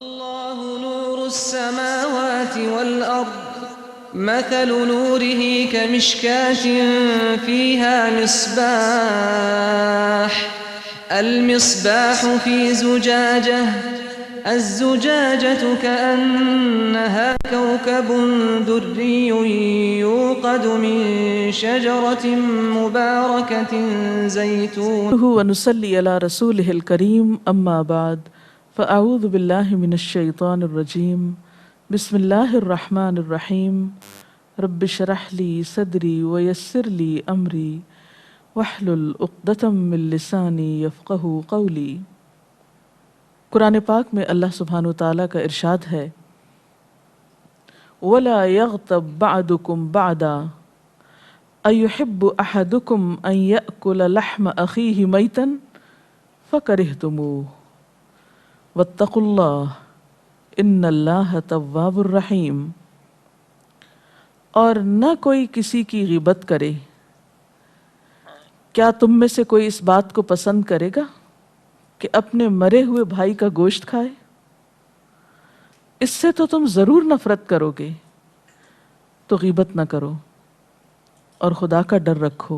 اللہ نور السماوات والأرض مثل نوره كمشكاة فيها مصباح المصباح في زجاجة الزجاجة كأنها كوكب دري يوقد من شجرة مباركة زيتون ونصلي على رسوله الكريم أما بعد فأعوذ بالله من الشيطان الرجيم بسم الله الرحمن الرحيم رب اشرح لي صدري ويسر لي أمري واحلل عقدة من لساني يفقهوا قولي۔ قرآن پاک میں اللہ سبحانہ وتعالیٰ کا ارشاد ہے وَلَا يَغْتَبْ بَعْدُكُمْ بَعْدًا أَيُحِبُّ أَحَدُكُمْ أَن يَأْكُلَ لَحْمَ أَخِيهِ مَيْتًا فَكَرِهْتُمُوهُ وَاتَّقُوا اللَّهَ إِنَّ اللَّهَ تَوَّابٌ رَحِيمٌ۔ اور نہ کوئی کسی کی غیبت کرے، کیا تم میں سے کوئی اس بات کو پسند کرے گا کہ اپنے مرے ہوئے بھائی کا گوشت کھائے؟ اس سے تو تم ضرور نفرت کرو گے، تو غیبت نہ کرو اور خدا کا ڈر رکھو،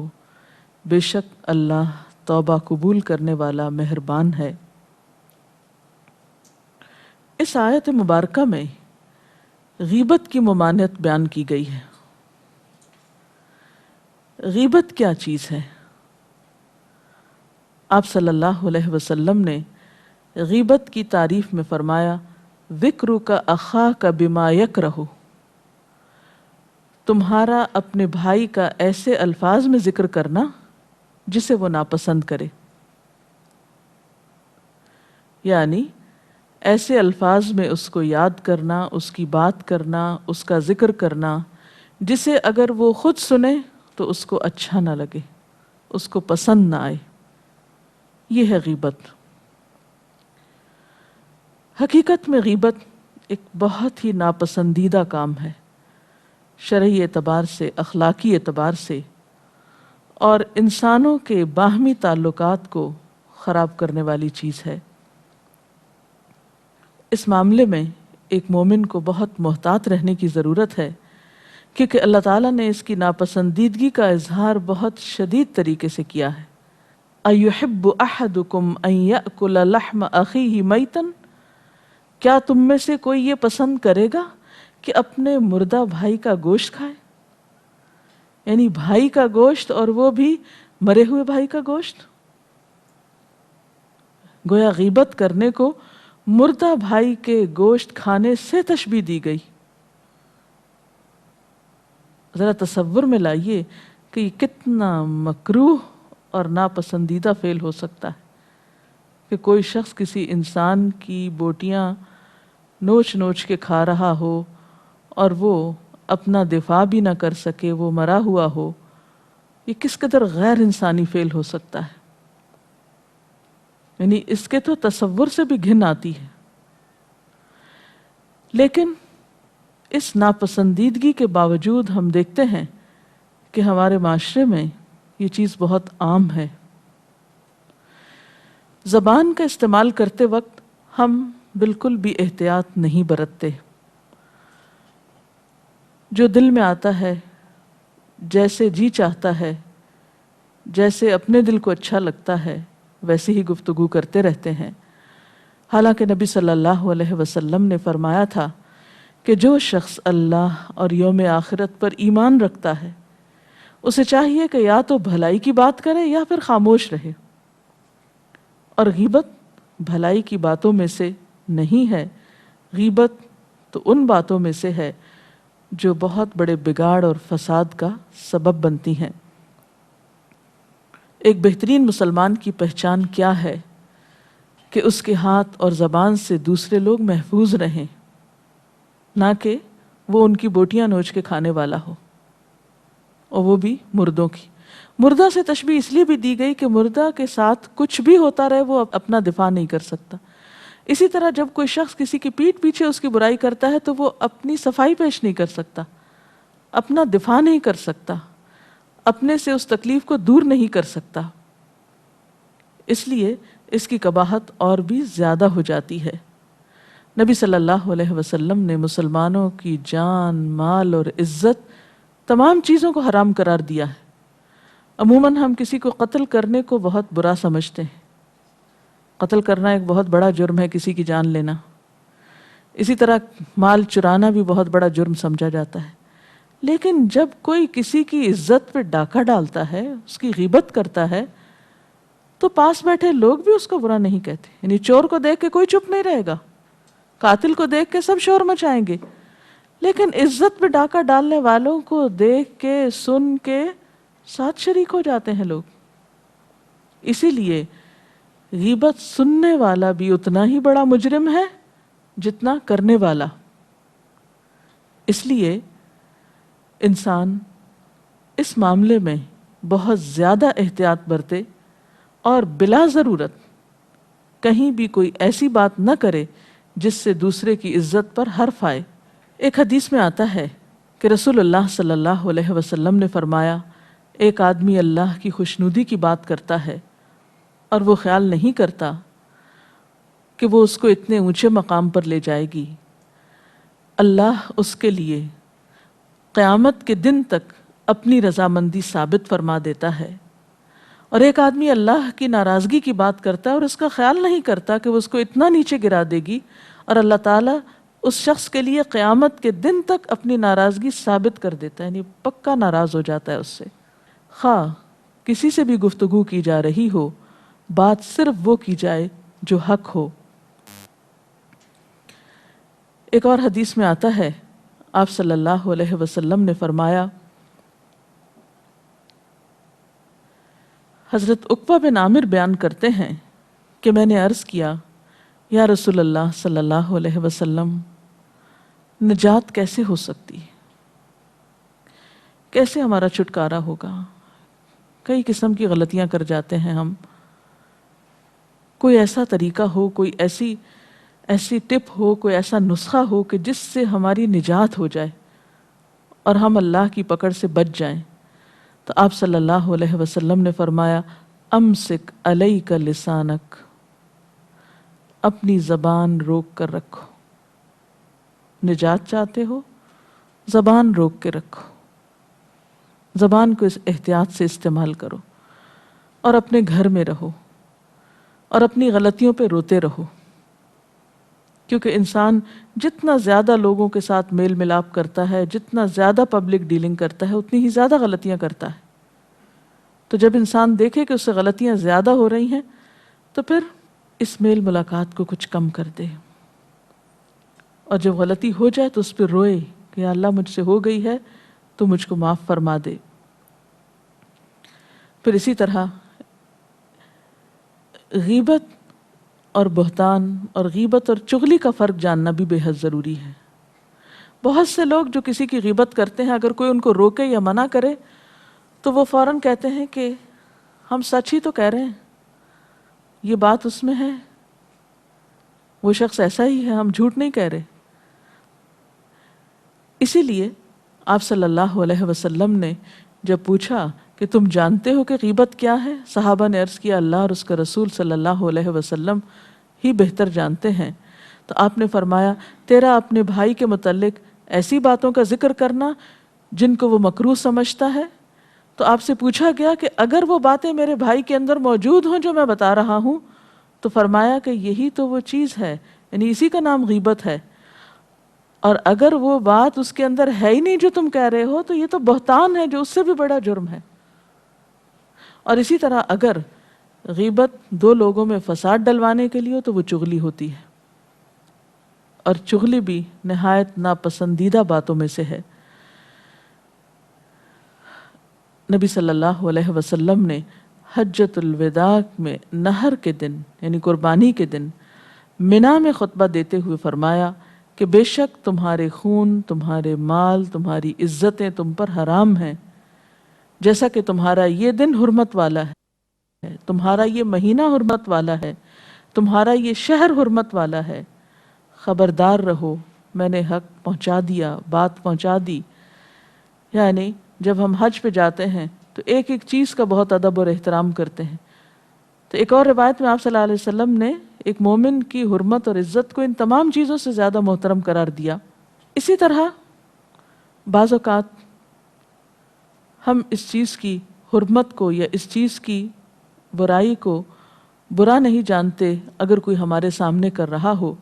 بے شک اللہ توبہ قبول کرنے والا مہربان ہے۔ اس آیت مبارکہ میں غیبت کی ممانعت بیان کی گئی ہے۔ غیبت کیا چیز ہے؟ آپ صلی اللہ علیہ وسلم نے غیبت کی تعریف میں فرمایا ذکرک اخاک بما یکرہ، تمہارا اپنے بھائی کا ایسے الفاظ میں ذکر کرنا جسے وہ ناپسند کرے، یعنی ایسے الفاظ میں اس کو یاد کرنا، اس کی بات کرنا، اس کا ذکر کرنا جسے اگر وہ خود سنے تو اس کو اچھا نہ لگے، اس کو پسند نہ آئے، یہ ہے غیبت۔ حقیقت میں غیبت ایک بہت ہی ناپسندیدہ کام ہے، شرعی اعتبار سے، اخلاقی اعتبار سے، اور انسانوں کے باہمی تعلقات کو خراب کرنے والی چیز ہے۔ اس معاملے میں ایک مومن کو بہت محتاط رہنے کی ضرورت ہے، کیونکہ اللہ تعالیٰ نے اس کی ناپسندیدگی کا اظہار بہت شدید طریقے سے کیا ہے۔ أَيُحِبُّ أَحَدُكُمْ أَن يَأْكُلَ لَحْمَ أَخِيهِ مَيْتًا، کیا تم میں سے کوئی یہ پسند کرے گا کہ اپنے مردہ بھائی کا گوشت کھائے؟ یعنی بھائی کا گوشت، اور وہ بھی مرے ہوئے بھائی کا گوشت۔ گویا غیبت کرنے کو مردہ بھائی کے گوشت کھانے سے تشبیہ دی گئی۔ ذرا تصور میں لائیے کہ یہ کتنا مکروہ اور ناپسندیدہ فعل ہو سکتا ہے کہ کوئی شخص کسی انسان کی بوٹیاں نوچ نوچ کے کھا رہا ہو اور وہ اپنا دفاع بھی نہ کر سکے، وہ مرا ہوا ہو۔ یہ کس قدر غیر انسانی فعل ہو سکتا ہے، یعنی اس کے تو تصور سے بھی گھن آتی ہے۔ لیکن اس ناپسندیدگی کے باوجود ہم دیکھتے ہیں کہ ہمارے معاشرے میں یہ چیز بہت عام ہے۔ زبان کا استعمال کرتے وقت ہم بالکل بھی احتیاط نہیں برتتے، جو دل میں آتا ہے، جیسے جی چاہتا ہے، جیسے اپنے دل کو اچھا لگتا ہے، ویسے ہی گفتگو کرتے رہتے ہیں۔ حالانکہ نبی صلی اللہ علیہ وسلم نے فرمایا تھا کہ جو شخص اللہ اور یوم آخرت پر ایمان رکھتا ہے اسے چاہیے کہ یا تو بھلائی کی بات کرے یا پھر خاموش رہے، اور غیبت بھلائی کی باتوں میں سے نہیں ہے۔ غیبت تو ان باتوں میں سے ہے جو بہت بڑے بگاڑ اور فساد کا سبب بنتی ہیں۔ ایک بہترین مسلمان کی پہچان کیا ہے کہ اس کے ہاتھ اور زبان سے دوسرے لوگ محفوظ رہیں، نہ کہ وہ ان کی بوٹیاں نوچ کے کھانے والا ہو، اور وہ بھی مردوں کی۔ مردہ سے تشبیہ اس لیے بھی دی گئی کہ مردہ کے ساتھ کچھ بھی ہوتا رہے وہ اپنا دفاع نہیں کر سکتا۔ اسی طرح جب کوئی شخص کسی کی پیٹھ پیچھے اس کی برائی کرتا ہے تو وہ اپنی صفائی پیش نہیں کر سکتا، اپنا دفاع نہیں کر سکتا، اپنے سے اس تکلیف کو دور نہیں کر سکتا، اس لیے اس کی قباحت اور بھی زیادہ ہو جاتی ہے۔ نبی صلی اللہ علیہ وسلم نے مسلمانوں کی جان، مال اور عزت تمام چیزوں کو حرام قرار دیا ہے۔ عموماً ہم کسی کو قتل کرنے کو بہت برا سمجھتے ہیں، قتل کرنا ایک بہت بڑا جرم ہے، کسی کی جان لینا۔ اسی طرح مال چرانا بھی بہت بڑا جرم سمجھا جاتا ہے۔ لیکن جب کوئی کسی کی عزت پہ ڈاکہ ڈالتا ہے، اس کی غیبت کرتا ہے، تو پاس بیٹھے لوگ بھی اس کو برا نہیں کہتے۔ یعنی چور کو دیکھ کے کوئی چپ نہیں رہے گا، قاتل کو دیکھ کے سب شور مچائیں گے، لیکن عزت پہ ڈاکہ ڈالنے والوں کو دیکھ کے سن کے ساتھ شریک ہو جاتے ہیں لوگ۔ اسی لیے غیبت سننے والا بھی اتنا ہی بڑا مجرم ہے جتنا کرنے والا۔ اس لیے انسان اس معاملے میں بہت زیادہ احتیاط برتے اور بلا ضرورت کہیں بھی کوئی ایسی بات نہ کرے جس سے دوسرے کی عزت پر حرف آئے۔ ایک حدیث میں آتا ہے کہ رسول اللہ صلی اللہ علیہ وسلم نے فرمایا، ایک آدمی اللہ کی خوشنودی کی بات کرتا ہے اور وہ خیال نہیں کرتا کہ وہ اس کو اتنے اونچے مقام پر لے جائے گی، اللہ اس کے لیے قیامت کے دن تک اپنی رضامندی ثابت فرما دیتا ہے۔ اور ایک آدمی اللہ کی ناراضگی کی بات کرتا ہے اور اس کا خیال نہیں کرتا کہ وہ اس کو اتنا نیچے گرا دے گی، اور اللہ تعالیٰ اس شخص کے لیے قیامت کے دن تک اپنی ناراضگی ثابت کر دیتا ہے، یعنی پکا ناراض ہو جاتا ہے اس سے۔ خواہ کسی سے بھی گفتگو کی جا رہی ہو، بات صرف وہ کی جائے جو حق ہو۔ ایک اور حدیث میں آتا ہے، آپ صلی اللہ علیہ وسلم نے فرمایا، حضرت عقبہ بن عامر بیان کرتے ہیں کہ میں نے عرض کیا، یا رسول اللہ صلی اللہ علیہ وسلم، نجات کیسے ہو سکتی ہے؟ کیسے ہمارا چھٹکارا ہوگا؟ کئی قسم کی غلطیاں کر جاتے ہیں ہم۔ کوئی ایسا طریقہ ہو، کوئی ایسی ٹپ ہو، کوئی ایسا نسخہ ہو کہ جس سے ہماری نجات ہو جائے اور ہم اللہ کی پکڑ سے بچ جائیں۔ تو آپ صلی اللہ علیہ وسلم نے فرمایا، امسک علیک لسانک، اپنی زبان روک کر رکھو۔ نجات چاہتے ہو، زبان روک کے رکھو، زبان کو اس احتیاط سے استعمال کرو، اور اپنے گھر میں رہو اور اپنی غلطیوں پہ روتے رہو، کیونکہ انسان جتنا زیادہ لوگوں کے ساتھ میل ملاپ کرتا ہے، جتنا زیادہ پبلک ڈیلنگ کرتا ہے، اتنی ہی زیادہ غلطیاں کرتا ہے۔ تو جب انسان دیکھے کہ اس سے غلطیاں زیادہ ہو رہی ہیں تو پھر اس میل ملاقات کو کچھ کم کر دے، اور جب غلطی ہو جائے تو اس پہ روئے کہ یا اللہ مجھ سے ہو گئی ہے تو مجھ کو معاف فرما دے۔ پھر اسی طرح غیبت اور بہتان اور غیبت اور چغلی کا فرق جاننا بھی بے حد ضروری ہے۔ بہت سے لوگ جو کسی کی غیبت کرتے ہیں، اگر کوئی ان کو روکے یا منع کرے تو وہ فوراً کہتے ہیں کہ ہم سچ ہی تو کہہ رہے ہیں، یہ بات اس میں ہے، وہ شخص ایسا ہی ہے، ہم جھوٹ نہیں کہہ رہے۔ اسی لیے آپ صلی اللہ علیہ وسلم نے جب پوچھا کہ تم جانتے ہو کہ غیبت کیا ہے، صحابہ نے عرض کیا اللہ اور اس کا رسول صلی اللہ علیہ وسلم ہی بہتر جانتے ہیں۔ تو آپ نے فرمایا، تیرا اپنے بھائی کے متعلق ایسی باتوں کا ذکر کرنا جن کو وہ مکروہ سمجھتا ہے۔ تو آپ سے پوچھا گیا کہ اگر وہ باتیں میرے بھائی کے اندر موجود ہوں جو میں بتا رہا ہوں، تو فرمایا کہ یہی تو وہ چیز ہے، یعنی اسی کا نام غیبت ہے، اور اگر وہ بات اس کے اندر ہے ہی نہیں جو تم کہہ رہے ہو تو یہ تو بہتان ہے جو اس سے بھی بڑا جرم ہے۔ اور اسی طرح اگر غیبت دو لوگوں میں فساد ڈلوانے کے لیے ہو تو وہ چغلی ہوتی ہے، اور چغلی بھی نہایت ناپسندیدہ باتوں میں سے ہے۔ نبی صلی اللہ علیہ وسلم نے حجۃ الوداع میں نحر کے دن یعنی قربانی کے دن منا میں خطبہ دیتے ہوئے فرمایا کہ بے شک تمہارے خون، تمہارے مال، تمہاری عزتیں تم پر حرام ہیں، جیسا کہ تمہارا یہ دن حرمت والا ہے، تمہارا یہ مہینہ حرمت والا ہے، تمہارا یہ شہر حرمت والا ہے، خبردار رہو، میں نے حق پہنچا دیا، بات پہنچا دی۔ یعنی جب ہم حج پہ جاتے ہیں تو ایک ایک چیز کا بہت ادب اور احترام کرتے ہیں۔ تو ایک اور روایت میں آپ صلی اللہ علیہ وسلم نے ایک مومن کی حرمت اور عزت کو ان تمام چیزوں سے زیادہ محترم قرار دیا۔ اسی طرح بعض اوقات ہم اس چیز کی حرمت کو یا اس چیز کی برائی کو برا نہیں جانتے اگر کوئی ہمارے سامنے کر رہا ہو،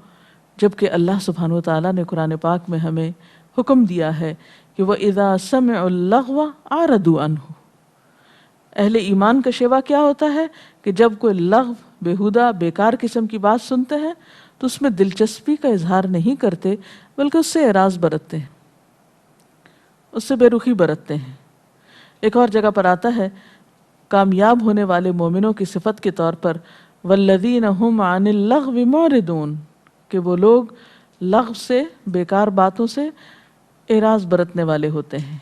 جبکہ اللہ سبحانہ وتعالیٰ نے قرآن پاک میں ہمیں حکم دیا ہے کہ وَإِذَا سَمِعُوا اللَّغْوَ عَارَضُوا عَنْهُ۔ اہل ایمان کا شیوا کیا ہوتا ہے کہ جب کوئی لغو، بیہودہ، بیکار قسم کی بات سنتے ہیں تو اس میں دلچسپی کا اظہار نہیں کرتے بلکہ اس سے اعراض برتتے ہیں، اس سے بے رخی برتتے ہیں۔ ایک اور جگہ پر آتا ہے کامیاب ہونے والے مومنوں کی صفت کے طور پر والذین هم عن اللغو معرضون، کہ وہ لوگ لغو سے، بیکار باتوں سے اعراض برتنے والے ہوتے ہیں۔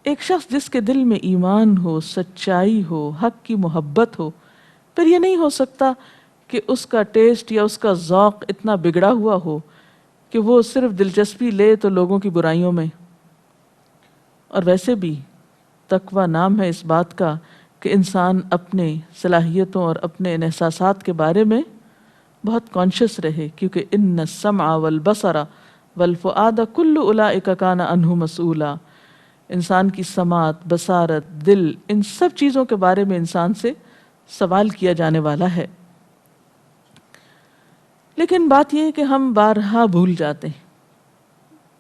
ایک شخص جس کے دل میں ایمان ہو، سچائی ہو، حق کی محبت ہو، پھر یہ نہیں ہو سکتا کہ اس کا ٹیسٹ یا اس کا ذوق اتنا بگڑا ہوا ہو کہ وہ صرف دلچسپی لے تو لوگوں کی برائیوں میں۔ اور ویسے بھی تقوی نام ہے اس بات کا کہ انسان اپنے صلاحیتوں اور اپنے احساسات کے بارے میں بہت کانشیس رہے، کیونکہ ان السمع والبصر والفؤاد کل اولئک کان عنہ مسئولا۔ انسان کی سماعت، بصارت، دل، ان سب چیزوں کے بارے میں انسان سے سوال کیا جانے والا ہے۔ لیکن بات یہ ہے کہ ہم بارہا بھول جاتے ہیں۔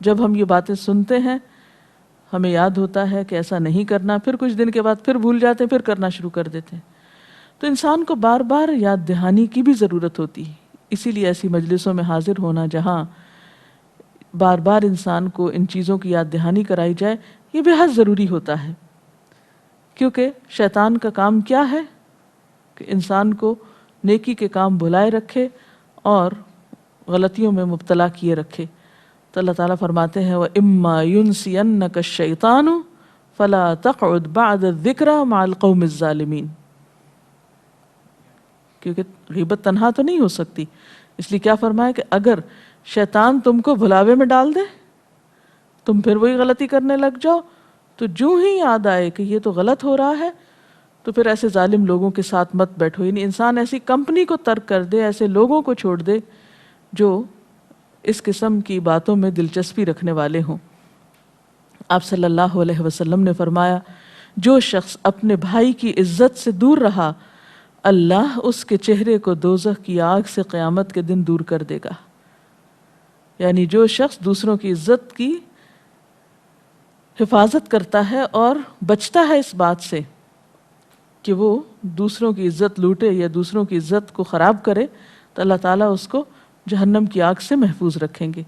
جب ہم یہ باتیں سنتے ہیں ہمیں یاد ہوتا ہے کہ ایسا نہیں کرنا، پھر کچھ دن کے بعد پھر بھول جاتے ہیں، پھر کرنا شروع کر دیتے ہیں۔ تو انسان کو بار بار یاد دہانی کی بھی ضرورت ہوتی ہے۔ اسی لیے ایسی مجلسوں میں حاضر ہونا جہاں بار بار انسان کو ان چیزوں کی یاد دہانی کرائی جائے، یہ بے حد ضروری ہوتا ہے، کیونکہ شیطان کا کام کیا ہے کہ انسان کو نیکی کے کام بھلائے رکھے اور غلطیوں میں مبتلا کیے رکھے۔ تو اللہ تعالیٰ فرماتے ہیں وَإِمَّا يُنْسِيَنَّكَ الشَّيْطَانُ فَلَا تَقْعُدْ بَعْدَ الذِّكْرَى مَعَ الْقَوْمِ الظَّالِمِينَ، کیونکہ غیبت تنہا تو نہیں ہو سکتی، اس لیے کیا فرمایا کہ اگر شیطان تم کو بھلاوے میں ڈال دے، تم پھر وہی غلطی کرنے لگ جاؤ، تو جو ہی یاد آئے کہ یہ تو غلط ہو رہا ہے تو پھر ایسے ظالم لوگوں کے ساتھ مت بیٹھو۔ یعنی انسان ایسی کمپنی کو ترک کر دے، ایسے لوگوں کو چھوڑ دے جو اس قسم کی باتوں میں دلچسپی رکھنے والے ہوں۔ آپ صلی اللہ علیہ وسلم نے فرمایا جو شخص اپنے بھائی کی عزت سے دور رہا، اللہ اس کے چہرے کو دوزخ کی آگ سے قیامت کے دن دور کر دے گا۔ یعنی جو شخص دوسروں کی عزت کی حفاظت کرتا ہے اور بچتا ہے اس بات سے کہ وہ دوسروں کی عزت لوٹے یا دوسروں کی عزت کو خراب کرے، تو اللہ تعالیٰ اس کو جہنم کی آگ سے محفوظ رکھیں گے۔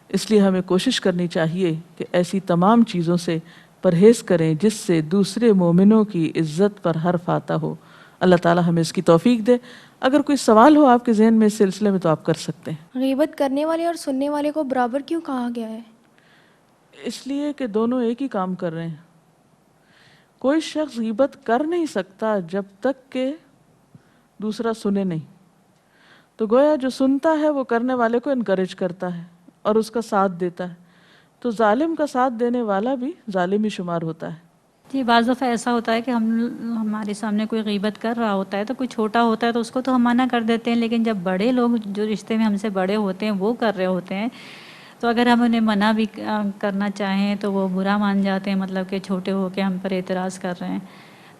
اس لیے ہمیں کوشش کرنی چاہیے کہ ایسی تمام چیزوں سے پرہیز کریں جس سے دوسرے مومنوں کی عزت پر حرف آتا ہو۔ اللہ تعالیٰ ہمیں اس کی توفیق دے۔ اگر کوئی سوال ہو آپ کے ذہن میں اس سلسلے میں تو آپ کر سکتے ہیں۔ غیبت کرنے والے اور سننے والے کو برابر کیوں کہا گیا ہے؟ اس لیے کہ دونوں ایک ہی کام کر رہے ہیں۔ کوئی شخص غیبت کر نہیں سکتا جب تک کہ دوسرا سنے نہیں، تو گویا جو سنتا ہے وہ کرنے والے کو انکریج کرتا ہے اور اس کا ساتھ دیتا ہے، تو ظالم کا ساتھ دینے والا بھی ظالم ہی شمار ہوتا ہے۔ جی بعض دفعہ ایسا ہوتا ہے کہ ہمارے سامنے کوئی غیبت کر رہا ہوتا ہے تو کوئی چھوٹا ہوتا ہے تو اس کو تو ہم منع کر دیتے ہیں، لیکن جب بڑے لوگ جو رشتے میں ہم سے بڑے ہوتے ہیں وہ کر رہے ہوتے ہیں تو اگر ہم انہیں منع بھی کرنا چاہیں تو وہ برا مان جاتے ہیں، مطلب کہ چھوٹے ہو کے ہم پر اعتراض کر رہے ہیں،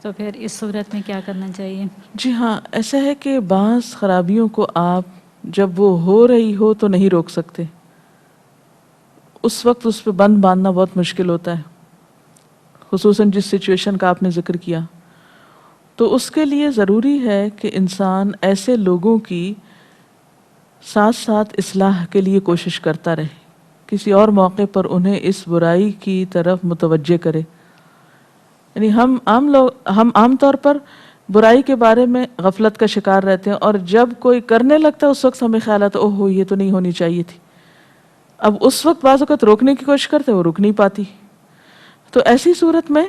تو پھر اس صورت میں کیا کرنا چاہیے؟ جی ہاں، ایسا ہے کہ بعض خرابیوں کو آپ جب وہ ہو رہی ہو تو نہیں روک سکتے، اس وقت اس پہ بند باندھنا بہت مشکل ہوتا ہے، خصوصاً جس سچویشن کا آپ نے ذکر کیا۔ تو اس کے لیے ضروری ہے کہ انسان ایسے لوگوں کی ساتھ ساتھ اصلاح کے لیے کوشش کرتا رہے، کسی اور موقع پر انہیں اس برائی کی طرف متوجہ کرے۔ یعنی ہم عام طور پر برائی کے بارے میں غفلت کا شکار رہتے ہیں، اور جب کوئی کرنے لگتا ہے اس وقت ہمیں خیال آتا ہے اوہ یہ تو نہیں ہونی چاہیے تھی۔ اب اس وقت بعض اوقات روکنے کی کوشش کرتے وہ رک نہیں پاتی، تو ایسی صورت میں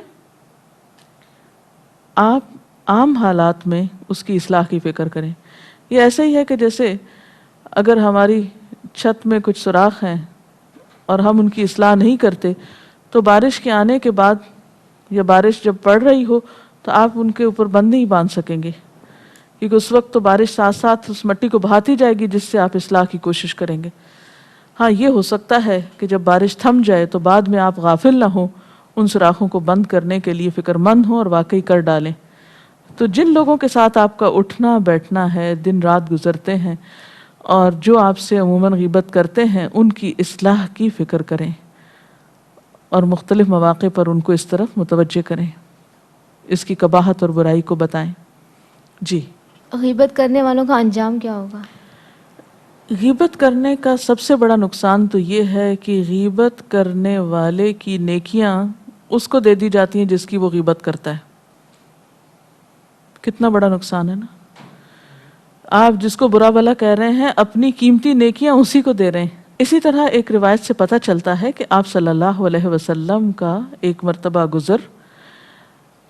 آپ عام حالات میں اس کی اصلاح کی فکر کریں۔ یہ ایسے ہی ہے کہ جیسے اگر ہماری چھت میں کچھ سوراخ ہیں اور ہم ان کی اصلاح نہیں کرتے تو بارش کے آنے کے بعد یا بارش جب پڑ رہی ہو تو آپ ان کے اوپر بند نہیں باندھ سکیں گے، کیونکہ اس وقت تو بارش ساتھ ساتھ اس مٹی کو بہاتی جائے گی جس سے آپ اصلاح کی کوشش کریں گے. ہاں یہ ہو سکتا ہے کہ جب بارش تھم جائے تو بعد میں آپ غافل نہ ہوں، ان سوراخوں کو بند کرنے کے لیے فکر مند ہوں اور واقعی کر ڈالیں. تو جن لوگوں کے ساتھ آپ کا اٹھنا بیٹھنا ہے، دن رات گزرتے ہیں، اور جو آپ سے عموماً غیبت کرتے ہیں، ان کی اصلاح کی فکر کریں اور مختلف مواقع پر ان کو اس طرف متوجہ کریں، اس کی قباحت اور برائی کو بتائیں. جی. غیبت کرنے والوں کا انجام کیا ہوگا؟ غیبت کرنے کا سب سے بڑا نقصان تو یہ ہے کہ غیبت کرنے والے کی نیکیاں اس کو دے دی جاتی ہیں جس کی وہ غیبت کرتا ہے. کتنا بڑا نقصان ہے نا. آپ جس کو برا بھلا کہہ رہے ہیں اپنی قیمتی نیکیاں اسی کو دے رہے ہیں. اسی طرح ایک روایت سے پتہ چلتا ہے کہ آپ صلی اللہ علیہ وسلم کا ایک مرتبہ گزر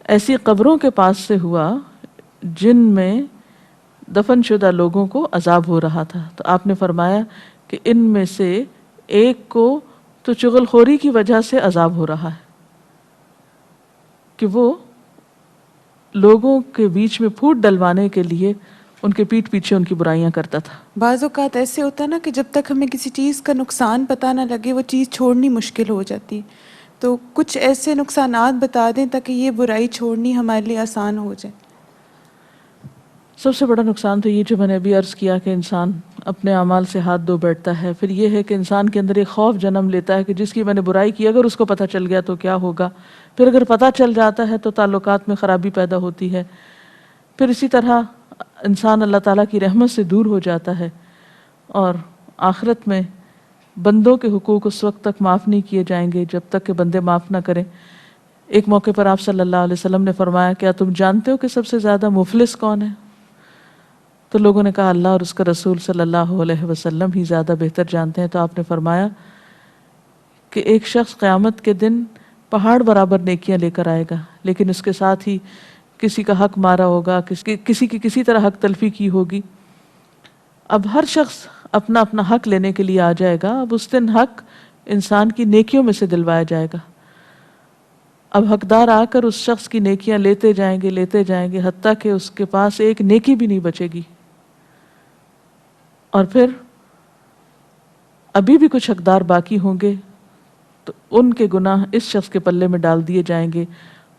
ایسی قبروں کے پاس سے ہوا جن میں دفن شدہ لوگوں کو عذاب ہو رہا تھا. تو آپ نے فرمایا کہ ان میں سے ایک کو تو چغل خوری کی وجہ سے عذاب ہو رہا ہے کہ وہ لوگوں کے بیچ میں پھوٹ ڈلوانے کے لیے ان کے پیٹھ پیچھے ان کی برائیاں کرتا تھا. بعض اوقات ایسے ہوتا ہے نا کہ جب تک ہمیں کسی چیز کا نقصان پتہ نہ لگے وہ چیز چھوڑنی مشکل ہو جاتی. تو کچھ ایسے نقصانات بتا دیں تاکہ یہ برائی چھوڑنی ہمارے لیے آسان ہو جائے. سب سے بڑا نقصان تو یہ جو میں نے ابھی عرض کیا کہ انسان اپنے اعمال سے ہاتھ دھو بیٹھتا ہے. پھر یہ ہے کہ انسان کے اندر ایک خوف جنم لیتا ہے کہ جس کی میں نے برائی کی اگر اس کو پتہ چل گیا تو کیا ہوگا. پھر اگر پتہ چل جاتا ہے تو تعلقات میں خرابی پیدا ہوتی ہے. پھر اسی طرح انسان اللہ تعالیٰ کی رحمت سے دور ہو جاتا ہے اور آخرت میں بندوں کے حقوق اس وقت تک معاف نہیں کیے جائیں گے جب تک کہ بندے معاف نہ کریں. ایک موقع پر آپ صلی اللہ علیہ وسلم نے فرمایا کیا تم جانتے ہو کہ سب سے زیادہ مفلس کون ہے؟ تو لوگوں نے کہا اللہ اور اس کا رسول صلی اللہ علیہ وسلم ہی زیادہ بہتر جانتے ہیں. تو آپ نے فرمایا کہ ایک شخص قیامت کے دن پہاڑ برابر نیکیاں لے کر آئے گا لیکن اس کے ساتھ ہی کسی کا حق مارا ہوگا، کسی کی کسی طرح حق تلفی کی ہوگی. اب ہر شخص اپنا اپنا حق لینے کے لیے آ جائے گا. اب اس دن حق انسان کی نیکیوں میں سے دلوایا جائے گا. اب حقدار آ کر اس شخص کی نیکیاں لیتے جائیں گے حتیٰ کہ اس کے پاس ایک نیکی بھی نہیں بچے گی. اور پھر ابھی بھی کچھ حقدار باقی ہوں گے تو ان کے گناہ اس شخص کے پلے میں ڈال دیے جائیں گے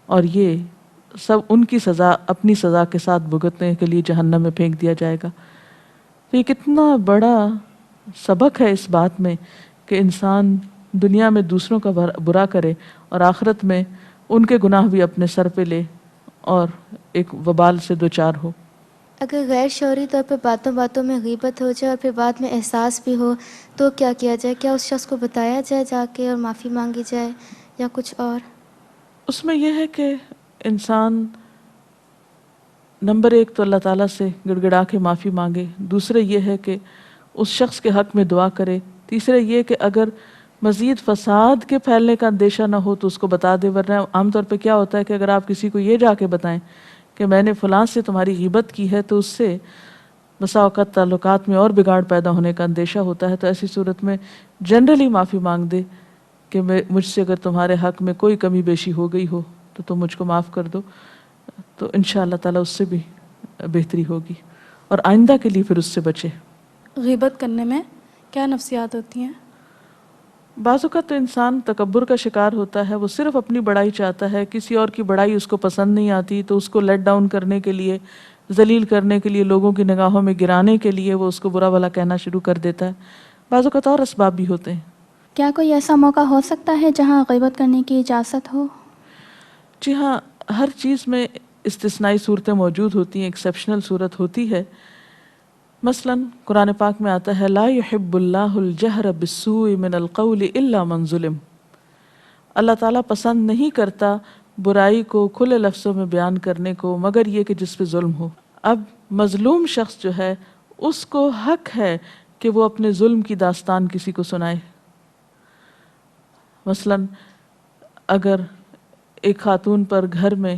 اور یہ سب ان کی سزا اپنی سزا کے ساتھ بھگتنے کے لیے جہنم میں پھینک دیا جائے گا. تو یہ کتنا بڑا سبق ہے اس بات میں کہ انسان دنیا میں دوسروں کا برا کرے اور آخرت میں ان کے گناہ بھی اپنے سر پہ لے اور ایک وبال سے دوچار ہو. اگر غیر شعوری طور پہ باتوں باتوں میں غیبت ہو جائے اور پھر بعد میں احساس بھی ہو تو کیا کیا جائے؟ کیا اس شخص کو بتایا جائے جا کے اور معافی مانگی جائے یا کچھ اور؟ اس میں یہ ہے کہ انسان نمبر ایک تو اللہ تعالیٰ سے گڑ گڑا کے معافی مانگے. دوسرے یہ ہے کہ اس شخص کے حق میں دعا کرے. تیسرے یہ کہ اگر مزید فساد کے پھیلنے کا اندیشہ نہ ہو تو اس کو بتا دے. ورنہ عام طور پہ کیا ہوتا ہے کہ اگر آپ کسی کو یہ جا کے بتائیں کہ میں نے فلاں سے تمہاری غیبت کی ہے تو اس سے بسا اوقات تعلقات میں اور بگاڑ پیدا ہونے کا اندیشہ ہوتا ہے. تو ایسی صورت میں جنرلی معافی مانگ دے کہ مجھ سے اگر تمہارے حق میں کوئی کمی بیشی ہو گئی ہو تو تم مجھ کو معاف کر دو. تو انشاءاللہ تعالیٰ اس سے بھی بہتری ہوگی اور آئندہ کے لیے پھر اس سے بچے. غیبت کرنے میں کیا نفسیات ہوتی ہیں؟ بعض اوقات تو انسان تکبر کا شکار ہوتا ہے. وہ صرف اپنی بڑائی چاہتا ہے، کسی اور کی بڑائی اس کو پسند نہیں آتی تو اس کو لیٹ ڈاؤن کرنے کے لیے، ذلیل کرنے کے لیے، لوگوں کی نگاہوں میں گرانے کے لیے وہ اس کو برا بھلا کہنا شروع کر دیتا ہے. بعض اوقات اور اسباب بھی ہوتے ہیں. کیا کوئی ایسا موقع ہو سکتا ہے جہاں غیبت کرنے کی اجازت ہو؟ جی ہاں، ہر چیز میں استثنائی صورتیں موجود ہوتی ہیں، ایکسیپشنل صورت ہوتی ہے. مثلا قرآن پاک میں آتا ہے لا يحب اللہ الجہر بالسوء من القول الا من ظلم. اللہ تعالیٰ پسند نہیں کرتا برائی کو کھلے لفظوں میں بیان کرنے کو مگر یہ کہ جس پہ ظلم ہو. اب مظلوم شخص جو ہے اس کو حق ہے کہ وہ اپنے ظلم کی داستان کسی کو سنائے. مثلا اگر ایک خاتون پر گھر میں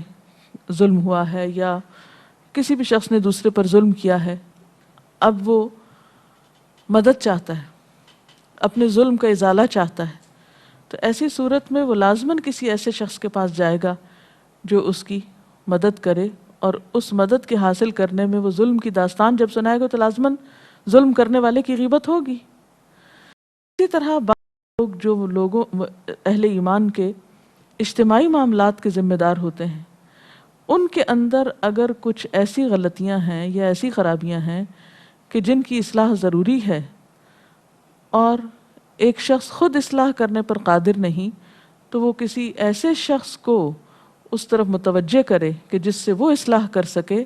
ظلم ہوا ہے یا کسی بھی شخص نے دوسرے پر ظلم کیا ہے، اب وہ مدد چاہتا ہے، اپنے ظلم کا ازالہ چاہتا ہے، تو ایسی صورت میں وہ لازماً کسی ایسے شخص کے پاس جائے گا جو اس کی مدد کرے اور اس مدد کے حاصل کرنے میں وہ ظلم کی داستان جب سنائے گا تو لازماً ظلم کرنے والے کی غیبت ہوگی۔ اسی طرح بعض لوگ جو لوگوں اہل ایمان کے اجتماعی معاملات کے ذمہ دار ہوتے ہیں، ان کے اندر اگر کچھ ایسی غلطیاں ہیں یا ایسی خرابیاں ہیں کہ جن کی اصلاح ضروری ہے اور ایک شخص خود اصلاح کرنے پر قادر نہیں، تو وہ کسی ایسے شخص کو اس طرف متوجہ کرے کہ جس سے وہ اصلاح کر سکے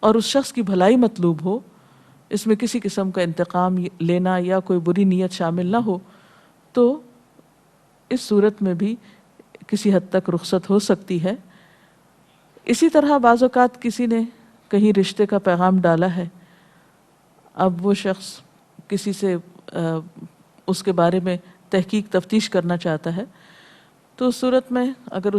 اور اس شخص کی بھلائی مطلوب ہو، اس میں کسی قسم کا انتقام لینا یا کوئی بری نیت شامل نہ ہو، تو اس صورت میں بھی کسی حد تک رخصت ہو سکتی ہے۔ اسی طرح بعض اوقات کسی نے کہیں رشتے کا پیغام ڈالا ہے، اب وہ شخص کسی سے اس کے بارے میں تحقیق تفتیش کرنا چاہتا ہے، تو اس صورت میں اگر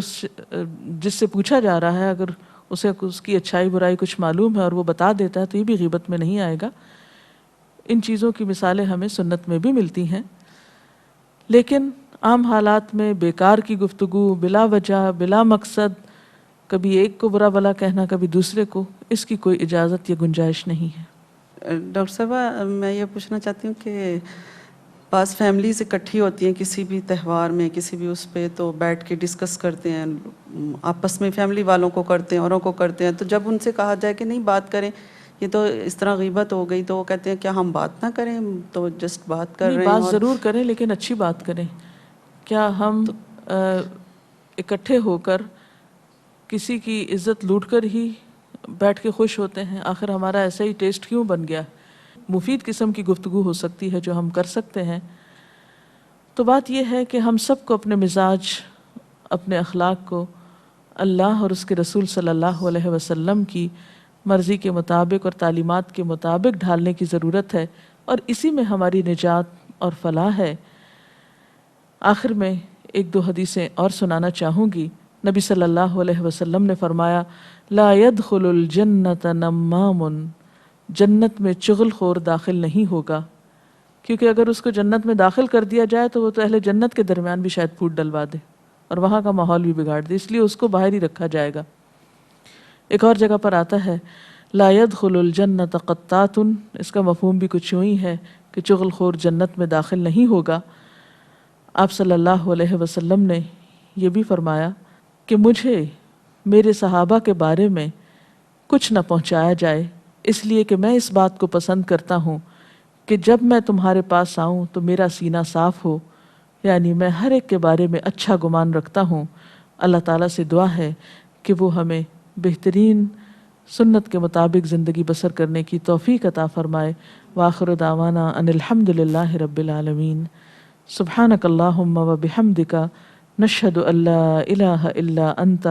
جس سے پوچھا جا رہا ہے اگر اسے اس کی اچھائی برائی کچھ معلوم ہے اور وہ بتا دیتا ہے تو یہ بھی غیبت میں نہیں آئے گا۔ ان چیزوں کی مثالیں ہمیں سنت میں بھی ملتی ہیں، لیکن عام حالات میں بیکار کی گفتگو بلا وجہ بلا مقصد، کبھی ایک کو برا بھلا کہنا کبھی دوسرے کو، اس کی کوئی اجازت یا گنجائش نہیں ہے۔ ڈاکٹر صاحبہ، میں یہ پوچھنا چاہتی ہوں کہ بعض فیملیز اکٹھی ہوتی ہیں کسی بھی تہوار میں، کسی بھی اس پہ، تو بیٹھ کے ڈسکس کرتے ہیں آپس میں، فیملی والوں کو کرتے ہیں، اوروں کو کرتے ہیں، تو جب ان سے کہا جائے کہ نہیں بات کریں، یہ تو اس طرح غیبت ہو گئی، تو وہ کہتے ہیں کیا ہم بات نہ کریں، تو جسٹ بات کر رہے ہیں۔ بات ضرور کریں لیکن اچھی بات کریں۔ کیا ہم اکٹھے ہو کر کسی کی عزت لوٹ کر ہی بیٹھ کے خوش ہوتے ہیں؟ آخر ہمارا ایسا ہی ٹیسٹ کیوں بن گیا؟ مفید قسم کی گفتگو ہو سکتی ہے جو ہم کر سکتے ہیں۔ تو بات یہ ہے کہ ہم سب کو اپنے مزاج، اپنے اخلاق کو اللہ اور اس کے رسول صلی اللہ علیہ وسلم کی مرضی کے مطابق اور تعلیمات کے مطابق ڈھالنے کی ضرورت ہے، اور اسی میں ہماری نجات اور فلاح ہے۔ آخر میں ایک دو حدیثیں اور سنانا چاہوں گی۔ نبی صلی اللہ علیہ وسلم نے فرمایا، لا يدخل الجنت نمام، جنت میں چغل خور داخل نہیں ہوگا، کیونکہ اگر اس کو جنت میں داخل کر دیا جائے تو وہ تو اہل جنت کے درمیان بھی شاید پھوٹ ڈلوا دے اور وہاں کا ماحول بھی بگاڑ دے، اس لیے اس کو باہر ہی رکھا جائے گا۔ ایک اور جگہ پر آتا ہے لا يدخل الجنت قطات، اس کا مفہوم بھی کچھ یوں ہی ہے کہ چغل خور جنت میں داخل نہیں ہوگا۔ آپ صلی اللہ علیہ وسلم نے یہ بھی فرمایا کہ مجھے میرے صحابہ کے بارے میں کچھ نہ پہنچایا جائے، اس لیے کہ میں اس بات کو پسند کرتا ہوں کہ جب میں تمہارے پاس آؤں تو میرا سینہ صاف ہو، یعنی میں ہر ایک کے بارے میں اچھا گمان رکھتا ہوں۔ اللہ تعالیٰ سے دعا ہے کہ وہ ہمیں بہترین سنت کے مطابق زندگی بسر کرنے کی توفیق عطا فرمائے۔ وآخر دعوانا ان الحمد للہ رب العالمین۔ سبحانک اللہم و بحمدک، نشہد ان لا الہ الا انت،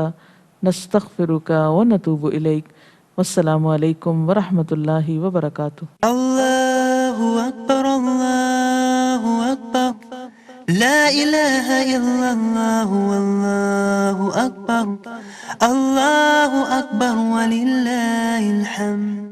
نستغفرک و نتوب الیک۔ والسلام علیکم ورحمۃ اللہ وبرکاتہ۔ اللہ اکبر، اللہ اکبر، لا الہ الا اللہ، واللہ اکبر، اللہ اکبر وللہ الحمد۔